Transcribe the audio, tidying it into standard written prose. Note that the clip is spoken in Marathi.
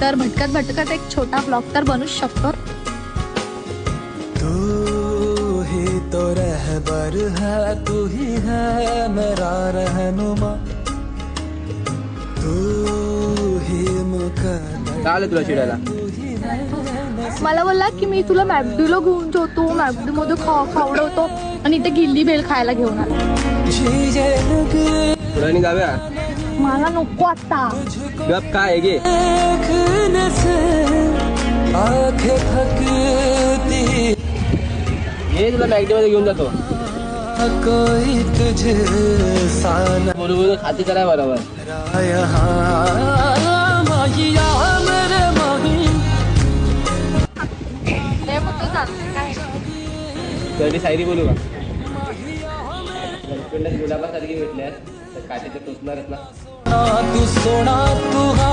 तर भटकत भटकत एक छोटा ब्लॉग तर बनूच शकतो. तू ही तो रहबर है, तू ही है मेरा रहनुमा, तू ही चालेल तुला चिडायला. मला बोलला की मी तुला मॅपडीला घेऊन जातो, मॅपडी मध्ये खावडवतो आणि इथे गिल्ली बेल खायला घेऊन आला. पुढे जाऊया. मला नको आता. गप काय गे हे तुला मॅगडी मध्ये घेऊन जातो. कोई तुझे साना बोलू खाती करा बरोबर. कधी सायरी बोलू का? गुलाबासारखी भेटल्यास तर काटेचं टोचणारच ना. तू सोना तू हा